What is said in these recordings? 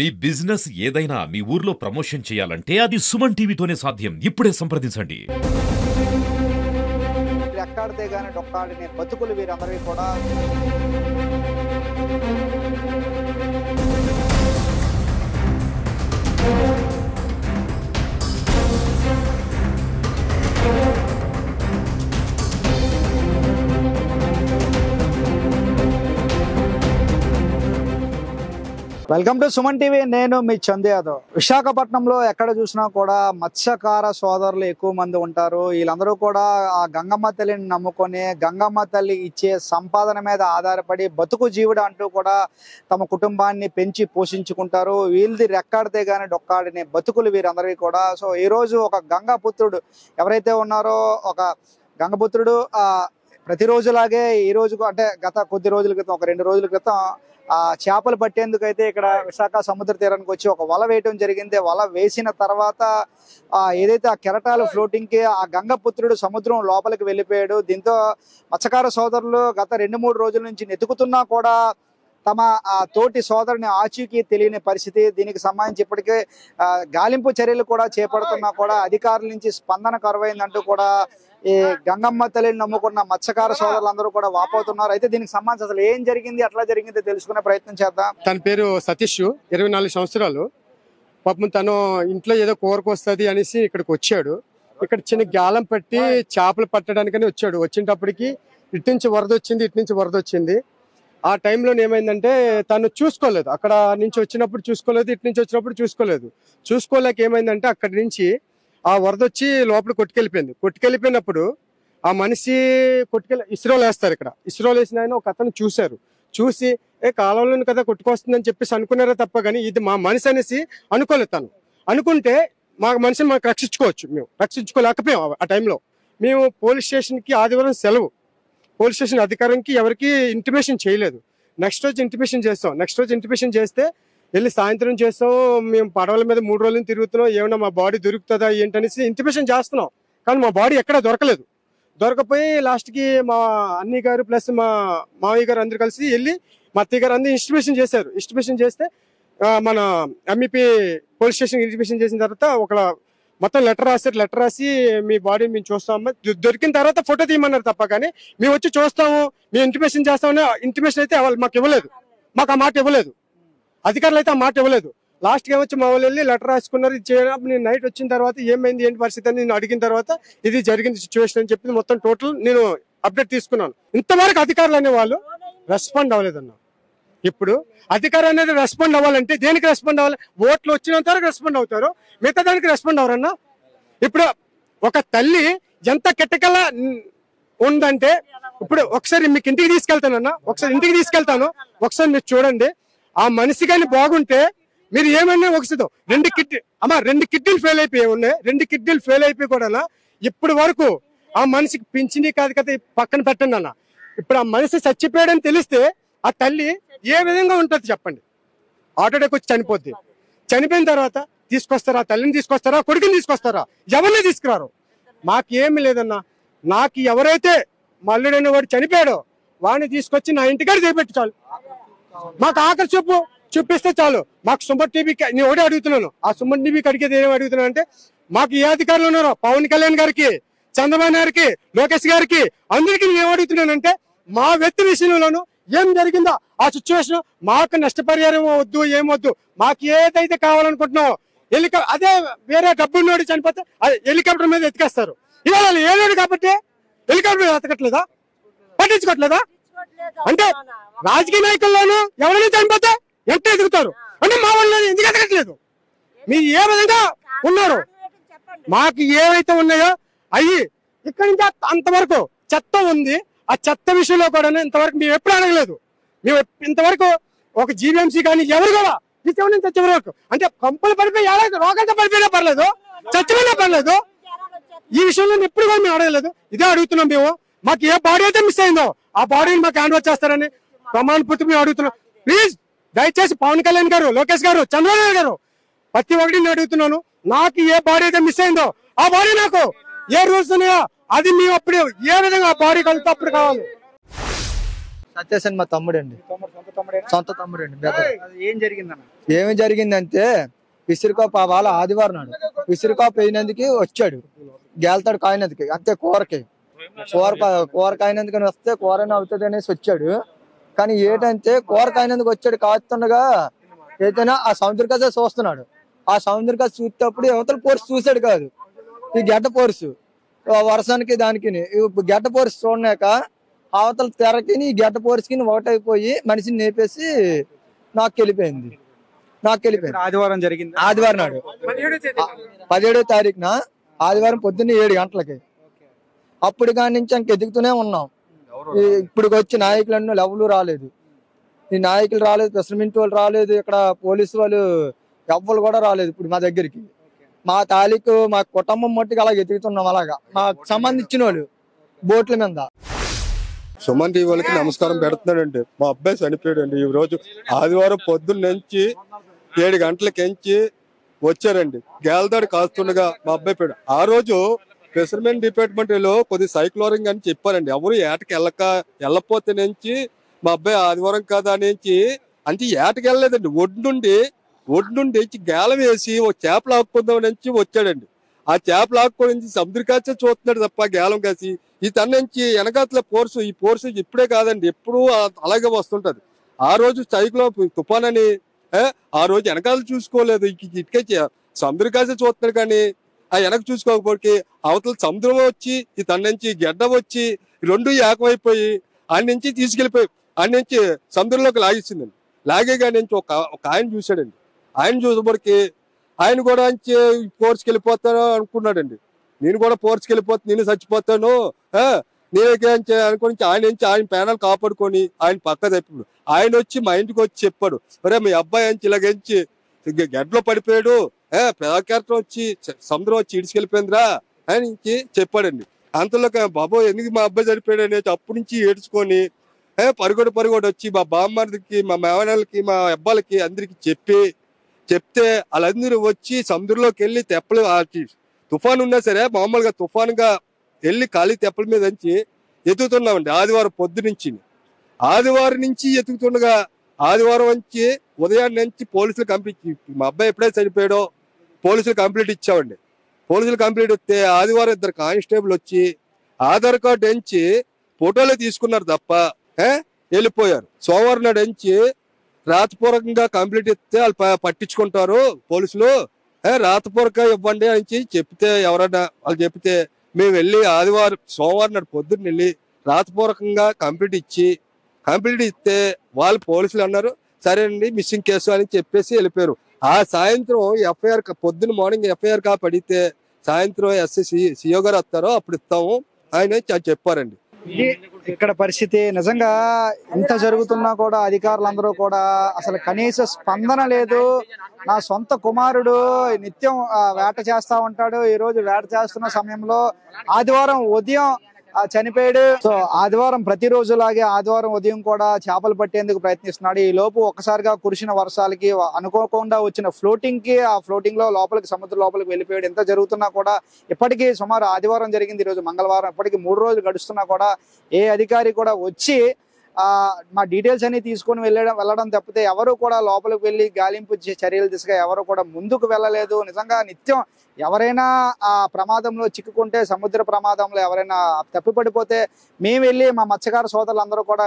మీ business ఏదైనా మీ ఊర్లో promotion చేయాలంటే అది సుమన్ టీవీతోనే సాధ్యం. ఇప్పుడే సంప్రదించండి. రెక్కాడితే గాని డొక్కాడిని బతుకులు వీరందరికీ కూడా వెల్కమ్ టు సుమన్ టీవీ. నేను మీ చందు యాదవ్. విశాఖపట్నంలో ఎక్కడ చూసినా కూడా మత్స్యకార సోదరులు ఎక్కువ మంది ఉంటారు. వీళ్ళందరూ కూడా ఆ గంగమ్మ తల్లిని నమ్ముకొని గంగమ్మ తల్లి ఇచ్చే సంపాదన మీద ఆధారపడి బతుకు జీవుడు అంటూ కూడా తమ కుటుంబాన్ని పెంచి పోషించుకుంటారు. వీళ్ళది రెక్కాడితే గాని డొక్కాడిని బతుకులు వీరందరికీ కూడా. సో ఈ రోజు ఒక గంగపుత్రుడు ఎవరైతే ఉన్నారో, ఒక గంగపుత్రుడు ప్రతిరోజులాగే ఈ రోజు అంటే గత కొద్ది రోజుల క్రితం, ఒక 2 రోజుల క్రితం చేపలు పట్టేందుకు అయితే ఇక్కడ విశాఖ సముద్ర తీరానికి వచ్చి ఒక వల వేయటం జరిగింది. వల వేసిన తర్వాత ఏదైతే ఆ కెరటాలు ఫ్లోటింగ్ కి ఆ గంగపుత్రుడు సముద్రం లోపలికి వెళ్ళిపోయాడు. దీంతో మత్స్యకార సోదరులు గత 2-3 రోజుల నుంచి వెతుకుతున్నా కూడా తమ తోటి సోదరుని ఆచూకీ తెలియని పరిస్థితి. దీనికి సంబంధించి ఇప్పటికే గాలింపు చర్యలు కూడా చేపడుతున్నా కూడా అధికారుల నుంచి స్పందన కరువైందంటూ కూడా ఈ గంగమ్మ తల్లిని నమ్ముకున్న మత్స్యకార సోదరులందరూ కూడా వాపోతున్నారు. అయితే దీనికి సంబంధించి అసలు ఏం జరిగింది, ఎట్లా జరిగింది తెలుసుకునే ప్రయత్నం చేద్దాం. తన పేరు సతీష్, 24 సంవత్సరాలు. పాపం తను ఇంట్లో ఏదో కూరకు వస్తుంది అనేసి ఇక్కడికి వచ్చాడు. ఇక్కడ చిన్న గాలం పట్టి చేపలు పట్టడానికని వచ్చాడు. వచ్చినప్పటికి ఇటు నుంచి వరద వచ్చింది. ఆ టైంలో ఏమైందంటే తను చూసుకోలేదు. అక్కడ నుంచి వచ్చినప్పుడు చూసుకోలేదు, ఇటు నుంచి వచ్చినప్పుడు చూసుకోలేక ఏమైందంటే అక్కడి నుంచి ఆ వరద వచ్చి లోపల కొట్టుకెళ్ళిపోయినప్పుడు ఆ మనిషి ఇస్రోలు వేస్తారు. ఇక్కడ ఇస్రోలు వేసిన ఆయన ఒక అతను చూసి కాలంలో కదా కొట్టుకొస్తుందని చెప్పేసి అనుకున్నారే తప్ప కానీ ఇది మా మనిషి అనేసి అనుకోలేదు. తను అనుకుంటే మా మనిషిని మనకు మేము రక్షించుకోలేకపోయాం. ఆ టైంలో మేము పోలీస్ స్టేషన్కి ఆదివారం సెలవు. పోలీస్ స్టేషన్ అధికారానికి ఎవరికి ఇంటిమేషన్ చేయలేదు. నెక్స్ట్ రోజు ఇంటిమేషన్ చేస్తే వెళ్ళి సాయంత్రం చేస్తాం. మేము పడవల మీద 3 రోజులు తిరుగుతున్నాం. ఏమన్నా మా బాడీ దొరుకుతుందా ఏంటనేసి ఇంటిమేషన్ చేస్తున్నాం. కానీ మా బాడీ ఎక్కడా దొరకపోయి లాస్ట్కి మా అన్నయ్య గారు ప్లస్ మా మావయ్య గారు అందరు కలిసి వెళ్ళి మా అత్తయ్య గారు అందరూ ఇన్స్టిమేషన్ చేస్తే మన ఎంఈపీ పోలీస్ స్టేషన్ ఇంటిమేషన్ చేసిన తర్వాత ఒక మొత్తం లెటర్ రాసి మీ బాడీ మేము చూస్తాము, దొరికిన తర్వాత ఫోటో తీయమన్నారు తప్ప కానీ మేము వచ్చి చూస్తాము, మేము ఇంటిమేషన్ చేస్తామని ఇంటిమేషన్ అయితే మాకు ఆ మాట ఇవ్వలేదు. అధికారులు అయితే ఆ మాట ఇవ్వలేదు. లాస్ట్ గా వచ్చి మా వాళ్ళు వెళ్ళి లెటర్ రాసుకున్నారు. ఇది చేయడం నేను నైట్ వచ్చిన తర్వాత ఏమైంది ఏంటి పరిస్థితి అని నేను అడిగిన తర్వాత ఇది జరిగింది సిచ్యువేషన్ అని చెప్పి మొత్తం టోటల్ నేను అప్డేట్ తీసుకున్నాను. ఇంతవరకు అధికారులు అనే వాళ్ళు రెస్పాండ్ అవ్వలేదన్న. ఇప్పుడు అధికారం అనేది రెస్పాండ్ అవ్వాలంటే దేనికి రెస్పాండ్ అవ్వాలి? ఓట్లు వచ్చినంత వరకు రెస్పాండ్ అవుతారు, మిగతా దానికి రెస్పాండ్ అవ్వరన్నా. ఇప్పుడు ఒక తల్లి ఎంత కిట్టకల ఉందంటే ఇప్పుడు ఒకసారి మీకు ఇంటికి తీసుకెళ్తానన్నా, ఒకసారి మీరు చూడండి. ఆ మనిషి కానీ బాగుంటే మీరు ఏమన్నా ఒకసారి 2 కిడ్నీలు ఫెయిల్ అయిపోయి ఉన్నాయి. 2 కిడ్నీలు ఫెయిల్ అయిపోయి కూడా ఇప్పుడు వరకు ఆ మనిషికి పింఛని కాదు కదా పక్కన పెట్టండి అన్న. ఇప్పుడు ఆ మనిషి చచ్చిపోయాడని తెలిస్తే ఆ తల్లి ఏ విధంగా ఉంటుంది చెప్పండి? ఆటోడేకి వచ్చి చనిపోద్ది. చనిపోయిన తర్వాత తీసుకొస్తారా? తల్లిని తీసుకొస్తారా? కొడుకుని తీసుకొస్తారా? ఎవరిని తీసుకురారు. మాకేమి లేదన్నా. నాకు ఎవరైతే మల్లుడైన వాడు చనిపోయాడో వాడిని తీసుకొచ్చి నా ఇంటికాడ చేపెట్టి చాలు. మాకు ఆఖరి చూపిస్తే చాలు. మాకు సుమన్ టీవీకి నేను ఒకటే అడుగుతున్నాను. ఆ సుమన్ టీవీకి అడిగేది ఏమి అడుగుతున్నాను అంటే మాకు ఏ అధికారులు ఉన్నారో పవన్ కళ్యాణ్ గారికి, చంద్రబాబు గారికి, లోకేష్ గారికి అందరికీ నేను ఏమడుగుతున్నానంటే మా వ్యక్తి విషయంలోనూ ఏం జరిగిందో ఆ సిచ్యువేషన్ మాకు నష్టపరిహారం వద్దు, ఏమొద్దు. మాకు ఏదైతే కావాలనుకుంటున్నామో అదే వేరే డబ్బున్నోడు చనిపోతే హెలికాప్టర్ మీద ఎత్తికేస్తారు. ఇవాళ ఏనాడు కాబట్టి హెలికాప్టర్ ఎత్తకట్లేదా, పట్టించుకోవట్లేదా? అంటే రాజకీయ నాయకుల్లోనూ ఎవరైనా చనిపోతే ఎంత ఎదుగుతారు అంటే మా వాళ్ళు ఎందుకు ఎదగట్లేదు? మీరు ఏ విధంగా ఉన్నారు? మాకు ఏవైతే ఉన్నాయో అవి ఇక్కడి నుంచి అంతవరకు చెత్త ఉంది. ఆ చెత్త విషయంలో కూడా ఇంతవరకు మేము ఎప్పుడు అడగలేదు. మేము ఇంతవరకు ఒక జీవీఎంసీ కానీ ఎవరు కూడా చచ్చే వరకు అంటే కంపులు పడిపోయి రోగాలతో పడిపోయినా పర్లేదు, చచ్చిపోయినా పర్లేదు. ఈ విషయంలో ఎప్పుడు కూడా మేము అడగలేదు. ఇదే అడుగుతున్నాం మేము. మాకు ఏ బాడీ అయితే మిస్ అయిందో ఆ బాడీని మాకు హ్యాండ్ ఓవర్ చేస్తారని ప్రమాణ పూర్తి మేము అడుగుతున్నాం. ప్లీజ్ దయచేసి పవన్ కళ్యాణ్ గారు, లోకేష్ గారు, చంద్రబాబు గారు ప్రతి ఒక్కటి నేను అడుగుతున్నాను. నాకు ఏ బాడీ అయితే మిస్ అయిందో ఆ బాడీ నాకు ఏ రూల్స్ ఉన్నాయో అది మేము అప్పుడు ఏ విధంగా ఆ బాడీ కలిపితే అప్పుడు కావాలి. సత్యసేన్ మా తమ్ముడు అండి. సొంత తమ్ముడండి. ఏం జరిగిందన్న? ఏమి జరిగిందంటే విసిరికాపు వాళ్ళ ఆదివారం నాడు విసిరికాపు అయినందుకు వచ్చాడు, గేల్తాడు కాయినందుకు, అంతే కూర కాయినందుకని వస్తే కూరని అవుతుంది అనేసి వచ్చాడు. కానీ ఏంటంటే కూర కాయినందుకు వచ్చాడు కాస్తుండగా ఏదైనా ఆ సముద్రకాశ చూస్తున్నాడు. ఆ సముద్రకాశ చూసేటప్పుడు యువతల పోర్సు చూసాడు కాదు, ఈ గడ్డ పోర్సు వర్షానికి దానికి గడ్డ పోర్సు చూడలేక అవతల తెరకి ఈ గడ్డ పోర్సుకి ఒకటైపోయి మనిషిని నేపేసి నాకు వెళ్ళిపోయింది. ఆదివారం జరిగింది. ఆదివారం నాడు 17వ తారీఖున ఆదివారం పొద్దున్న 7 గంటలకి. అప్పుడు కాడి నుంచి ఇంక ఎదుగుతూనే ఉన్నాం. ఇప్పుడు వచ్చి నాయకులన్నీ ఎవరు రాలేదు, ఈ నాయకులు రాలేదు, ప్రెసిడెంట్ వాళ్ళు రాలేదు, ఇక్కడ పోలీసు వాళ్ళు ఎవ్వరు కూడా రాలేదు. ఇప్పుడు మా దగ్గరికి మా తాలూకు మా కుటుంబం మట్టుకు అలాగ ఎదుగుతున్నాం. అలాగా మాకు సంబంధించిన వాళ్ళు బోట్ల మీద. సుమన్ టీవీ వాళ్ళకి నమస్కారం పెడుతున్నాడండి. మా అబ్బాయి చనిపోయాడండి. ఈ రోజు ఆదివారం పొద్దున్న నుంచి 7 గంటలకించి వచ్చారండి. గేల్దాడి కాస్తుండగా మా అబ్బాయి పోయాడు. ఆ రోజు ఫిషర్మెన్ డిపార్ట్మెంట్ లో కొద్ది సైక్లోరింగ్ అని చెప్పారండి. ఎవరు ఏటకి వెళ్ళపోతే నుంచి మా అబ్బాయి ఆదివారం కదా నుంచి అంటే ఏటకి వెళ్ళలేదండి. ఒడ్డు నుండి గేలం వేసి ఒక చేపలు ఆపుకుందాం నుంచి వచ్చాడండి. ఆ చేపలు ఆపుకొని సముద్రకాచే చూస్తున్నాడు తప్ప గేలం కాసి ఈ తన నుంచి వెనకాతల ఈ పోర్సు ఇప్పుడే కాదండి, ఎప్పుడూ అలాగే వస్తుంటది. ఆ రోజు సైక్లో తుఫాన్ అని ఆ రోజు వెనకాల చూసుకోలేదు, ఇటుకే సముద్రకాశ చూస్తున్నాడు. కానీ ఆ వెనక చూసుకోకపోతే అవతల సముద్రం వచ్చి ఈ తన నుంచి గడ్డ వచ్చి రెండు ఏకమైపోయి ఆయన నుంచి తీసుకెళ్లిపోయి ఆయన నుంచి సముద్రంలోకి లాగిస్తుందండి. లాగేగా నుంచి ఒక ఆయన చూశాడండి. ఆయన చూసేప్పటికి ఆయన కూడా పోర్చుకి వెళ్ళిపోతాను అనుకున్నాడండి. నేను కూడా పోర్చుకి వెళ్ళిపోతాను, నేను చచ్చిపోతాను నేనే అనుకుని ఆయన పేనాలు కాపాడుకొని ఆయన పక్క తప్పాడు. ఆయన వచ్చి మా ఇంటికి వచ్చి చెప్పాడు, ఒరే మీ అబ్బాయి ఇలాగెంచి గడ్డలో పడిపోయాడు, పేదకేరటం వచ్చి సముద్రం వచ్చి ఇడిచికెళ్ళిపోయిందిరా అని చెప్పాడండి. అంతలో బాబు ఎందుకు మా అబ్బాయి చనిపోయాడు అనేది అప్పటి నుంచి ఏడ్చుకొని పరుగొడు వచ్చి మా బామ్మకి, మా మేవనాలకి, మా అబ్బాలకి అందరికి చెప్తే వాళ్ళందరూ వచ్చి సముద్రంలోకి వెళ్ళి తెప్పలు తుఫాను ఉన్నా సరే మామూలుగా తుఫానుగా వెళ్ళి ఖాళీ తెప్పల మీద నుంచి ఎత్తుకుతున్నామండి. ఆదివారం పొద్దు నుంచి ఆదివారం నుంచి ఎత్తుకుతుండగా ఆదివారం నుంచి ఉదయాన్నే నుంచి పోలీసులు కంప్లీట్ మా అబ్బాయి ఎప్పుడైతే చనిపోయాడో పోలీసులు కంప్లీట్ ఇచ్చామండి. పోలీసులు కంప్లీట్ వస్తే ఆదివారం 2 కానిస్టేబుల్ వచ్చి ఆధార్ కార్డు ఎంచి ఫోటోలు తీసుకున్నారు తప్ప వెళ్ళిపోయారు. సోమవారం నాడు ఎంచి రాతపూర్వకంగా కంప్లీట్ ఇస్తే వాళ్ళు పట్టించుకుంటారు పోలీసులు, రాతపూర్వకంగా ఇవ్వండి అని చెప్తే ఎవరైనా వాళ్ళు చెప్తే మేము వెళ్ళి సోమవారం నాడు పొద్దున్న వెళ్ళి రాతపూర్వకంగా కంప్లీట్ ఇస్తే వాళ్ళు పోలీసులు అన్నారు సరేనండి మిస్సింగ్ కేసు అని చెప్పేసి వెళ్ళిపోయారు. ఆ సాయంత్రం ఎఫ్ఐఆర్ పొద్దున్న మార్నింగ్ ఎఫ్ఐఆర్ పడితే సాయంత్రం సిఓ గారు వస్తారో అప్పుడు ఇస్తాము ఆయన చెప్పారండి. ఇక్కడ పరిస్థితి నిజంగా ఇంత జరుగుతున్నా కూడా అధికారులందరూ కూడా అసలు కనీస స్పందన లేదు. నా సొంత కుమారుడు నిత్యం వేట చేస్తా ఉంటాడు, ఈ రోజు వేట చేస్తున్న సమయంలో ఆదివారం ఉదయం చనిపోయాడు. సో ఆదివారం ప్రతిరోజులాగే ఆదివారం ఉదయం కూడా చేపలు పట్టేందుకు ప్రయత్నిస్తున్నాడు. ఈ లోపు ఒక్కసారిగా కురిసిన వర్షాలకి అనుకోకుండా వచ్చిన ఫ్లోటింగ్ కి ఆ ఫ్లోటింగ్ లో సముద్ర లోపలికి వెళ్ళిపోయాడు. ఎంత జరుగుతున్నా కూడా ఇప్పటికీ సుమారు ఆదివారం జరిగింది, ఈ రోజు మంగళవారం, ఇప్పటికీ 3 రోజులు గడుస్తున్నా కూడా ఏ అధికారి కూడా వచ్చి మా డీటెయిల్స్ అన్ని తీసుకొని వెళ్ళడం తప్పితే ఎవరు కూడా లోపలికి వెళ్ళి గాలింపు చర్యల దిశగా ఎవరు కూడా ముందుకు వెళ్ళలేదు. నిజంగా నిత్యం ఎవరైనా ఆ ప్రమాదంలో చిక్కుకుంటే, సముద్ర ప్రమాదంలో ఎవరైనా తప్పిపడిపోతే మేము వెళ్ళి మా మత్స్యకార సోదరులందరూ కూడా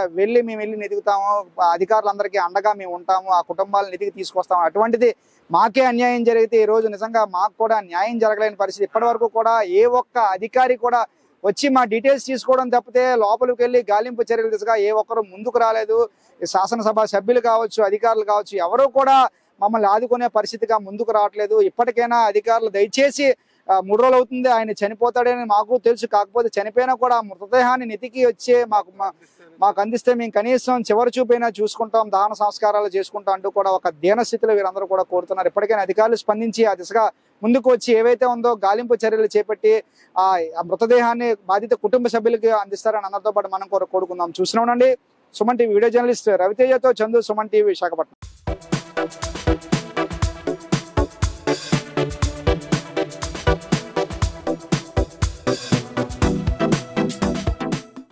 మేము వెళ్ళి వెతుకుతాము, అధికారులందరికీ అండగా మేము ఉంటాము, ఆ కుటుంబాలను వెతికి తీసుకొస్తాము. అటువంటిది మాకే అన్యాయం జరిగితే ఈ రోజు నిజంగా మాకు కూడా న్యాయం జరగలేని పరిస్థితి. ఇప్పటి వరకు కూడా ఏ ఒక్క అధికారి కూడా వచ్చి మా డీటెయిల్స్ తీసుకోవడం తప్పితే లోపలికి వెళ్ళి గాలింపు చర్యల దిశగా ఏ ఒక్కరు ముందుకు రాలేదు. శాసనసభ సభ్యులు కావచ్చు, అధికారులు కావచ్చు, ఎవరు కూడా మమ్మల్ని ఆదుకునే పరిస్థితిగా ముందుకు రావట్లేదు. ఇప్పటికైనా అధికారులు దయచేసి 3 రోజులు అవుతుంది ఆయన చనిపోతాడని మాకు తెలుసు, కాకపోతే చనిపోయినా కూడా మృతదేహాన్ని నెతికి వచ్చి మాకు అందిస్తే మేము కనీసం చివరి చూపైనా చూసుకుంటాం, దహన సంస్కారాలు చేసుకుంటాం అంటూ కూడా ఒక దీనస్థితిలో వీరందరూ కూడా కోరుతున్నారు. ఇప్పటికైనా అధికారులు స్పందించి ఆ దిశగా ముందుకు వచ్చి ఏవైతే ఉందో గాలింపు చర్యలు చేపట్టి ఆ మృతదేహాన్ని బాధిత కుటుంబ సభ్యులకి అందిస్తారని అందరితో పాటు మనం కోరుకుందాం. చూసినా ఉండండి సుమన్ టీవీ వీడియో జర్నలిస్ట్ రవితేజతో చందు, సుమన్ టీవీ విశాఖపట్నం.